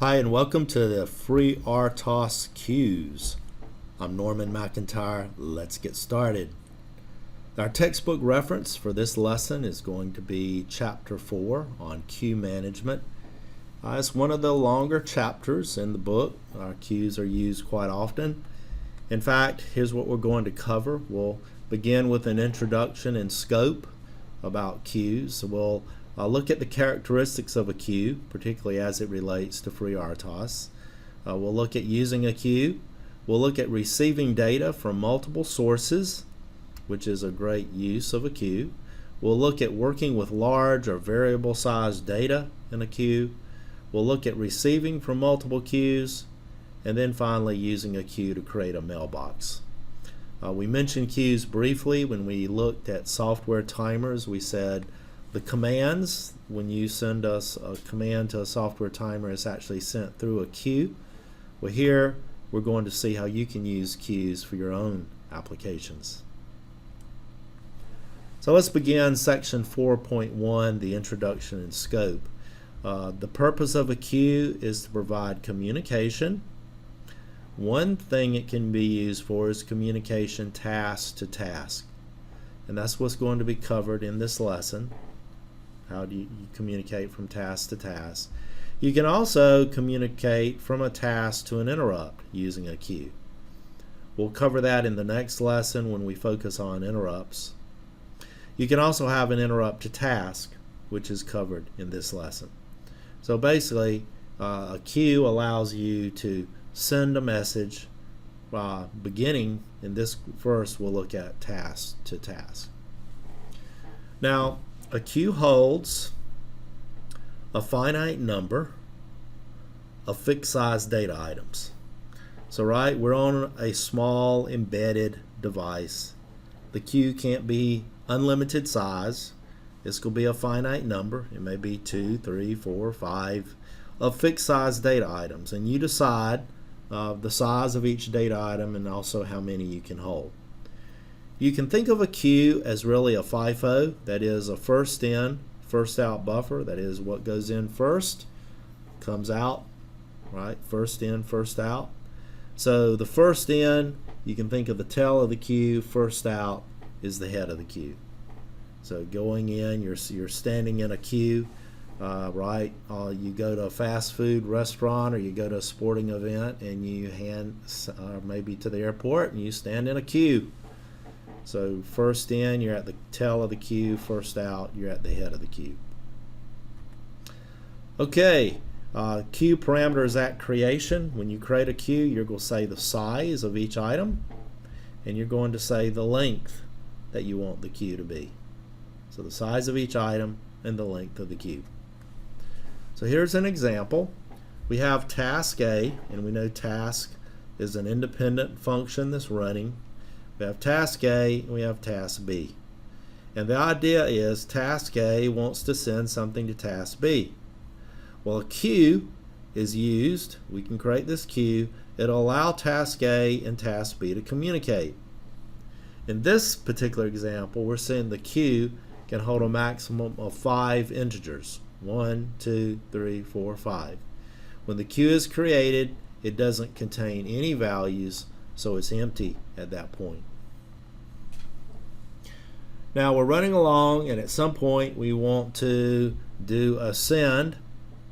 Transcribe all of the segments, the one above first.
Hi, and welcome to the FreeRTOS queues. I'm Norman McIntyre. Let's get started. Our textbook reference for this lesson is going to be Chapter 4 on queue management. It's one of the longer chapters in the book. Our queues are used quite often. In fact, here's what we're going to cover. We'll begin with an introduction and scope about queues. We'll look at the characteristics of a queue, particularly as it relates to FreeRTOS. We'll look at using a queue. We'll look at receiving data from multiple sources, which is a great use of a queue. We'll look at working with large or variable sized data in a queue. We'll look at receiving from multiple queues, and then finally using a queue to create a mailbox. We mentioned queues briefly when we looked at software timers. We said the commands, when you send us a command to a software timer, is actually sent through a queue. Well, here we're going to see how you can use queues for your own applications. So let's begin section 4.1, the introduction and scope. The purpose of a queue is to provide communication. One thing it can be used for is communication task to task. And that's what's going to be covered in this lesson. How do you communicate from task to task? You can also communicate from a task to an interrupt using a queue. We'll cover that in the next lesson when we focus on interrupts. You can also have an interrupt to task, which is covered in this lesson. So basically, a queue allows you to send a message beginning in this. First, we'll look at task to task. Now, a queue holds a finite number of fixed size data items. So we're on a small embedded device. The queue can't be unlimited size. This will be a finite number. It may be 2, 3, 4, 5 of fixed size data items, and you decide the size of each data item and also how many you can hold. You can think of a queue as really a FIFO, that is a first in, first out buffer. That is, what goes in first comes out, right? First in, first out. So the first in, you can think of the tail of the queue. First out is the head of the queue. So going in, you're standing in a queue, right? You go to a fast food restaurant or you go to a sporting event and you maybe to the airport and you stand in a queue. So first in, you're at the tail of the queue. First out, you're at the head of the queue. Okay, queue parameters at creation. When you create a queue, you're going to say the size of each item, and you're going to say the length that you want the queue to be. So the size of each item and the length of the queue. So here's an example. We have task A, and we know task is an independent function that's running. We have task A and we have task B. And the idea is task A wants to send something to task B. Well, a queue is used. We can create this queue. It'll allow task A and task B to communicate. In this particular example, we're saying the queue can hold a maximum of 5 integers. 1, 2, 3, 4, 5. When the queue is created, it doesn't contain any values, so it's empty at that point. Now we're running along, and at some point we want to do a send.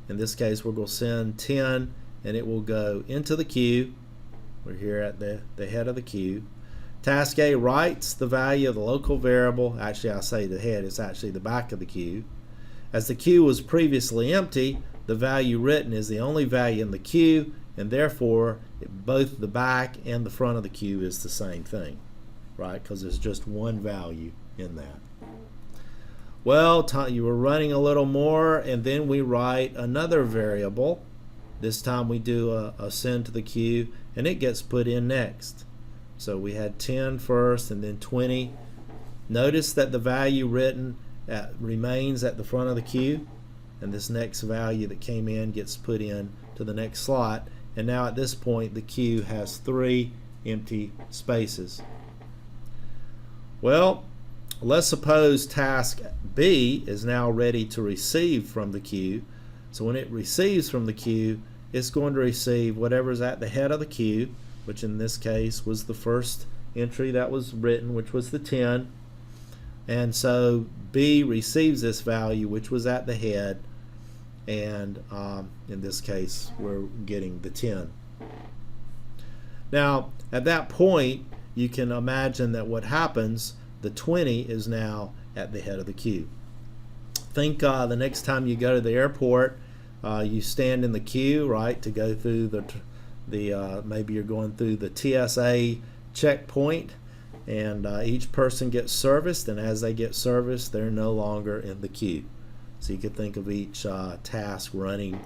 In this case, we're going to send 10, and it will go into the queue. We're here at the head of the queue. Task A writes the value of the local variable. Actually, I say the head, it's actually the back of the queue. As the queue was previously empty, the value written is the only value in the queue, and therefore both the back and the front of the queue is the same thing, right? Because there's just one value in that. Well, you were running a little more, and then we write another variable. This time we do a send to the queue, and it gets put in next. So we had 10 first and then 20. Notice that the value written remains at the front of the queue, and this next value that came in gets put in to the next slot. And now at this point the queue has 3 empty spaces. Well, let's suppose task B is now ready to receive from the queue. So when it receives from the queue, it's going to receive whatever's at the head of the queue, which in this case was the first entry that was written, which was the 10. And so B receives this value, which was at the head, and in this case we're getting the 10. Now at that point you can imagine that what happens, the 20 is now at the head of the queue. Think the next time you go to the airport, you stand in the queue, right, to go through the maybe you're going through the TSA checkpoint, and each person gets serviced, and as they get serviced they're no longer in the queue. So you could think of each task running,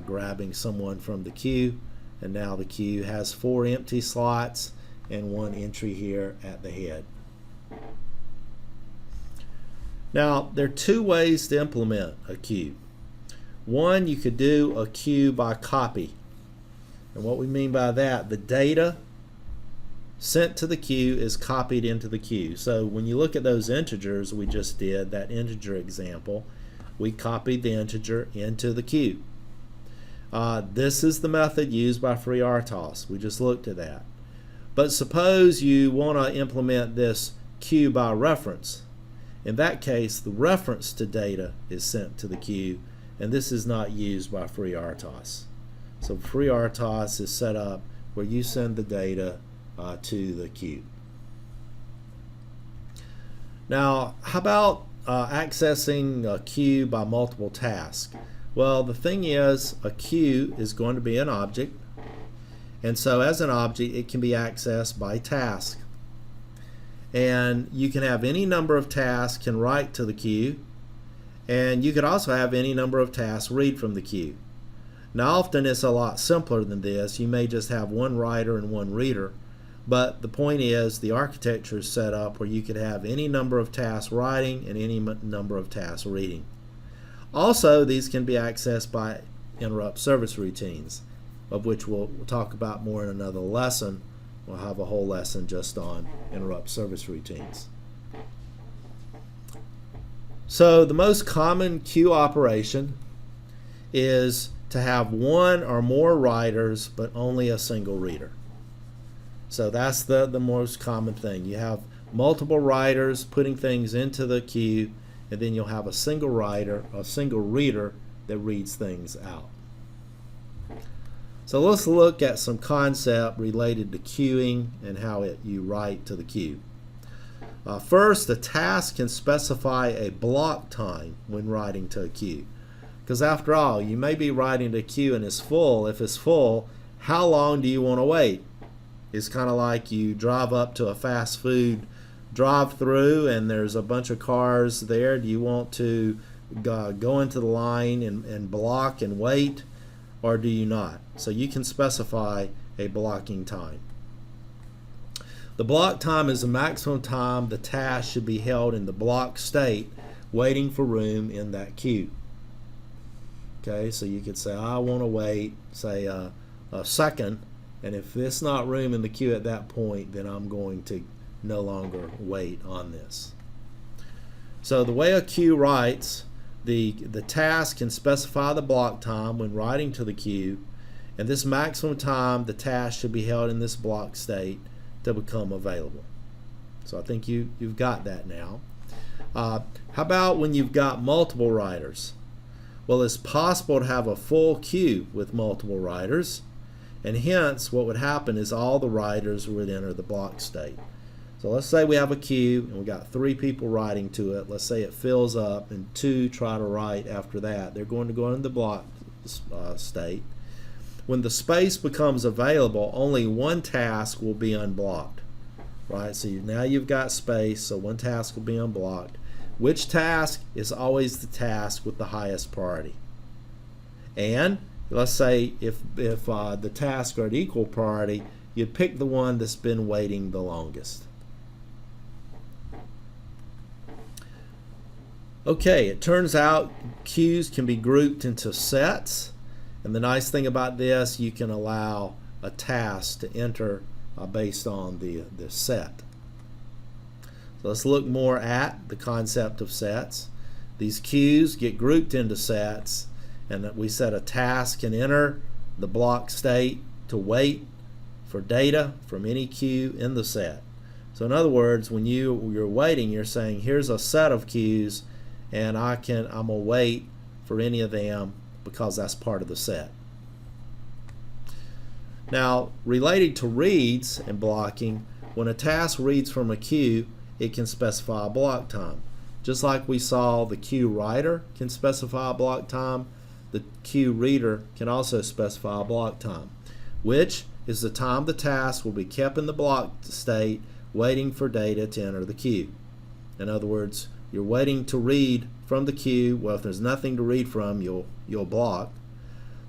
grabbing someone from the queue, and now the queue has 4 empty slots and 1 entry here at the head. Now there are 2 ways to implement a queue. One, you could do a queue by copy, and what we mean by that, the data sent to the queue is copied into the queue. So when you look at those integers we just did, that integer example, we copied the integer into the queue. This is the method used by FreeRTOS. We just looked at that. But suppose you want to implement this queue by reference. In that case, the reference to data is sent to the queue, and this is not used by FreeRTOS. So FreeRTOS is set up where you send the data to the queue. Now, how about accessing a queue by multiple tasks? Well, the thing is, a queue is going to be an object, and so as an object it can be accessed by task. And you can have any number of tasks can write to the queue, and you could also have any number of tasks read from the queue. Now often it's a lot simpler than this. You may just have 1 writer and 1 reader, but the point is the architecture is set up where you could have any number of tasks writing and any number of tasks reading. Also, these can be accessed by interrupt service routines, of which we'll talk about more in another lesson. We'll have a whole lesson just on interrupt service routines. So the most common queue operation is to have 1 or more writers but only a single reader. So that's the most common thing. You have multiple writers putting things into the queue, and then you'll have a single writer, a single reader that reads things out. So let's look at some concept related to queuing and how you write to the queue. First, a task can specify a block time when writing to a queue. Because after all, you may be writing to a queue and it's full. If it's full, how long do you want to wait? It's kind of like you drive up to a fast food drive-through and there's a bunch of cars there. Do you want to go into the line and block and wait, or do you not? So you can specify a blocking time. The block time is the maximum time the task should be held in the block state, waiting for room in that queue. Okay, so you could say, I want to wait, say, a second, and if there's not room in the queue at that point, then I'm going to no longer wait on this. So the way a queue writes, the task can specify the block time when writing to the queue, and this maximum time the task should be held in this block state to become available. So I think you've got that now. How about when you've got multiple writers? Well, it's possible to have a full queue with multiple writers, and hence what would happen is all the writers would enter the block state. So let's say we have a queue and we got 3 people writing to it. Let's say it fills up and 2 try to write after that. They're going to go into the block state. When the space becomes available, only 1 task will be unblocked. Right? So now you've got space, so 1 task will be unblocked. Which task is always the task with the highest priority? And let's say if the tasks are at equal priority, you'd pick the one that's been waiting the longest. Okay, it turns out queues can be grouped into sets, and the nice thing about this, you can allow a task to enter based on the set. So let's look more at the concept of sets. These queues get grouped into sets, and we said a task can enter the block state to wait for data from any queue in the set. So in other words, when you're waiting, you're saying here's a set of queues, and I'm gonna wait for any of them because that's part of the set. Now, related to reads and blocking, when a task reads from a queue, it can specify a block time. Just like we saw the queue writer can specify a block time, the queue reader can also specify a block time, which is the time the task will be kept in the block state waiting for data to enter the queue. In other words, you're waiting to read from the queue. Well, if there's nothing to read from, you'll block.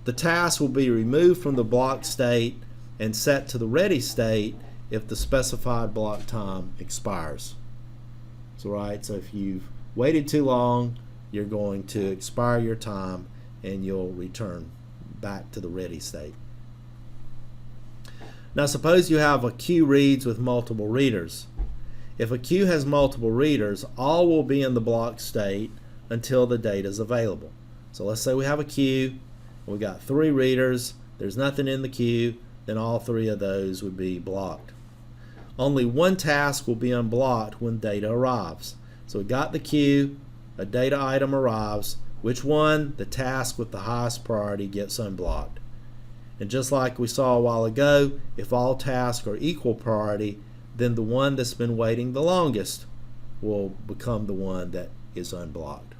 The task will be removed from the block state and set to the ready state if the specified block time expires. So if you've waited too long, you're going to expire your time and you'll return back to the ready state. Now suppose you have a queue reads with multiple readers. If a queue has multiple readers, all will be in the block state until the data is available. So let's say we have a queue, we got 3 readers, there's nothing in the queue, then all 3 of those would be blocked. Only one task will be unblocked when data arrives. So we got the queue, a data item arrives, which one? The task with the highest priority gets unblocked. And just like we saw a while ago, if all tasks are equal priority, then the one that's been waiting the longest will become the one that is unblocked.